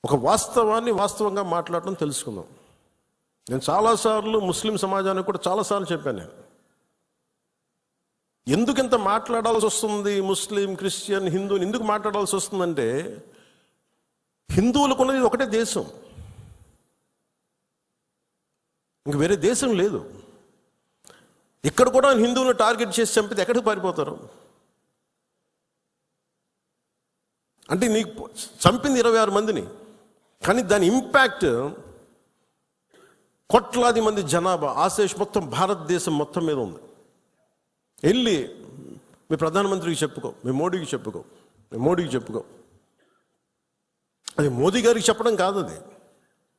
ఒక వాస్తవాన్ని వాస్తవంగా మాట్లాడటం తెలుసుకుందాం. నేను చాలాసార్లు ముస్లిం సమాజానికి కూడా చాలాసార్లు చెప్పాను. నేను ఎందుకు ఇంత మాట్లాడాల్సి వస్తుంది, ముస్లిం, క్రిస్టియన్, హిందూని ఎందుకు మాట్లాడాల్సి వస్తుందంటే, హిందువులకు ఉన్నది ఒకటే దేశం, ఇంక వేరే దేశం లేదు. ఇక్కడ కూడా హిందువులను టార్గెట్ చేసి చంపితే ఎక్కడికి పారిపోతారు? అంటే నీకు చంపింది 26 మందిని, కానీ దాని ఇంపాక్ట్ కోట్లాది మంది జనాభా, ఆశేష్ మొత్తం భారతదేశం మొత్తం మీద ఉంది. వెళ్ళి మీ ప్రధానమంత్రికి చెప్పుకో, మీ మోడీకి చెప్పుకో, మీ మోడీకి చెప్పుకో. అది మోదీ గారికి చెప్పడం కాదు, అది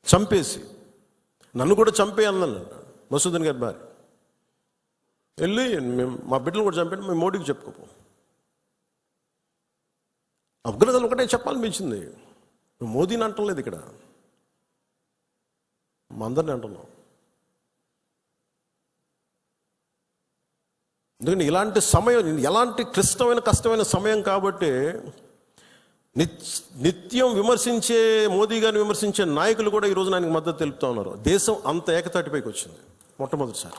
చంపేసి నన్ను కూడా చంపేయాలన్నాను మసూదన్ గారి భార్య. వెళ్ళి మా బిడ్డలు కూడా చంపేయండి, మేము మోడీకి చెప్పుకోపో. ఉగ్రతలు ఒకటే చెప్పాలనిపించింది. నువ్వు మోదీని అంటలేదు, ఇక్కడ మా అందరిని అంటున్నావు. ఎందుకంటే ఇలాంటి సమయం, ఎలాంటి క్లిష్టమైన కష్టమైన సమయం కాబట్టి నిత్యం విమర్శించే మోదీ గారిని విమర్శించే నాయకులు కూడా ఈరోజు ఆయనకు మద్దతు తెలుపుతూ ఉన్నారు. దేశం అంత ఏకతాటిపైకి వచ్చింది మొట్టమొదటిసారి.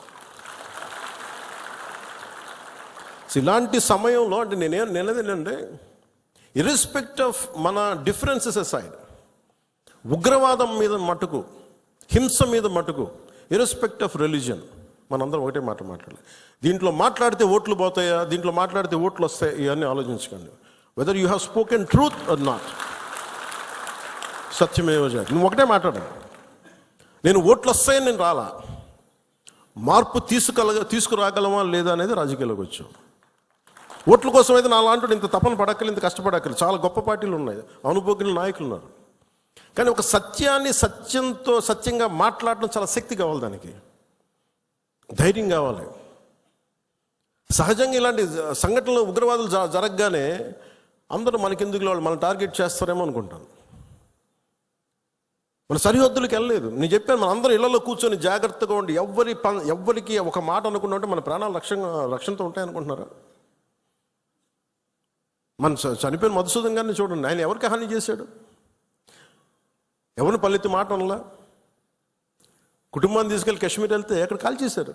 ఇలాంటి సమయంలో అంటే నేనేంటంటే, ఇర్రెస్పెక్ట్ ఆఫ్ మన డిఫరెన్సెస్ అసైడ్, ఉగ్రవాదం మీద మటుకు, హింస మీద మటుకు, ఇర్రెస్పెక్ట్ ఆఫ్ రిలీజియన్, మనందరం ఒకటే మాట మాట్లాడాలి. దీంట్లో మాట్లాడితే ఓట్లు పోతాయా, దీంట్లో మాట్లాడితే ఓట్లు వస్తాయి, ఇవన్నీ ఆలోచించకండి. Whether you have spoken truth or not, సత్యమేవ జయతే. నువ్వు ఒకటే మాట్లాడాలి, నేను ఓట్లు వస్తాయని నేను రాలా, మార్పు తీసుకురాగలమా లేదా అనేది రాజకీయాల్లోకి వచ్చావు. ఓట్ల కోసం అయితే నా లాంటి ఇంత తపన పడక్కలు, ఇంత కష్టపడక్కలు. చాలా గొప్ప పార్టీలు ఉన్నాయి, అనుభవజ్ఞుల నాయకులు ఉన్నారు. కానీ ఒక సత్యాన్ని సత్యంగా మాట్లాడడం చాలా శక్తి కావాలి, దానికి ధైర్యం కావాలి. సహజంగా ఇలాంటి సంఘటనలు, ఉగ్రవాదులు జరగగానే అందరూ మనకెందుకు వాళ్ళు మన టార్గెట్ చేస్తారేమో అనుకుంటాను. మన సరిహద్దులకు వెళ్ళలేదు. నేను చెప్పాను, మన అందరూ ఇళ్లలో కూర్చొని జాగ్రత్తగా ఉండి ఎవ్వరికి ఒక మాట అనుకున్నామంటే మన ప్రాణాలు రక్షణతో ఉంటాయనుకుంటున్నారా? మన చనిపోయిన మధుసూదన్ గారిని చూడండి, ఆయన ఎవరికి హాని చేశాడు? ఎవరిని పల్లెత్తి మాట అనలా. కుటుంబాన్ని తీసుకెళ్ళి కాశ్మీర్ వెళ్తే ఎక్కడ కాల్ చేశారు.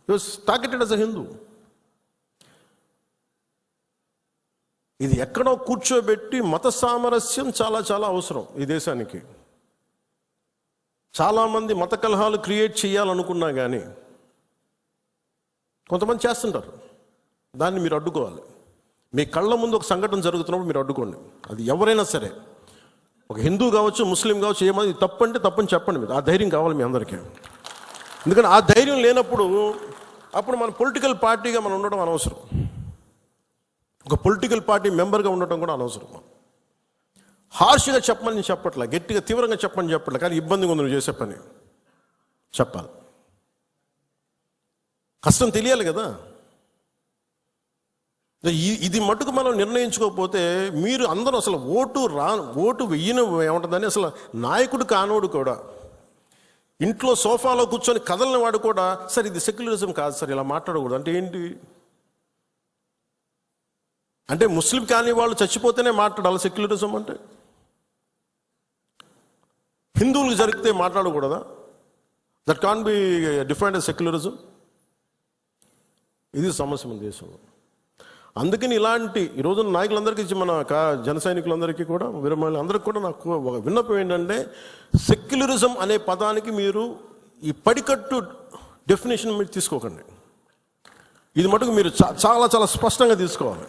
హి was targeted as a Hindu. ఇది ఎక్కడో కూర్చోబెట్టి మత సామరస్యం చాలా చాలా అవసరం ఈ దేశానికి. చాలామంది మత కలహాలు క్రియేట్ చేయాలనుకున్నా కానీ కొంతమంది చేస్తుంటారు. దాన్ని మీరు అడ్డుకోవాలి. మీ కళ్ళ ముందు ఒక సంఘటన జరుగుతున్నప్పుడు మీరు అడ్డుకోండి. అది ఎవరైనా సరే, ఒక హిందూ కావచ్చు, ముస్లిం కావచ్చు, ఏమది తప్పు అంటే తప్పని చెప్పండి. మీరు ఆ ధైర్యం కావాలి మీ అందరికీ. ఎందుకంటే ఆ ధైర్యం లేనప్పుడు అప్పుడు మన పొలిటికల్ పార్టీగా మనం ఉండడం అనవసరం, ఒక పొలిటికల్ పార్టీ మెంబర్గా ఉండటం కూడా అనవసరం. హార్ష్గా చెప్పమని చెప్పట్లే, గట్టిగా తీవ్రంగా చెప్పమని చెప్పట్లే, కానీ ఇబ్బందిగా ఉంది నువ్వు చేసే పని చెప్పాలి. కష్టం తెలియాలి కదా. ఇది మటుకు మనం నిర్ణయించుకోకపోతే మీరు అందరూ అసలు ఓటు వెయ్యను ఏముంటుందని, అసలు నాయకుడు కానోడు కూడా, ఇంట్లో సోఫాలో కూర్చొని కదలని వాడు కూడా, సార్ ఇది సెక్యులరిజం కాదు సార్, ఇలా మాట్లాడకూడదు అంటే ఏంటి? అంటే ముస్లిం కాని వాళ్ళు చచ్చిపోతేనే మాట్లాడాలి సెక్యులరిజం అంటే? హిందువులకు జరిగితే మాట్లాడకూడదా? That can be defined as secularism. ఇది సమస్య మన దేశంలో. అందుకని ఇలాంటి ఈరోజు నాయకులందరికీ, మన జన సైనికులందరికీ కూడా, విరమణ అందరికీ కూడా నాకు ఒక విన్నపం ఏంటంటే, సెక్యులరిజం అనే పదానికి మీరు ఈ పడికట్టు డెఫినేషన్ మీరు తీసుకోకండి. ఇది మటుకు మీరు చాలా చాలా స్పష్టంగా తీసుకోవాలి.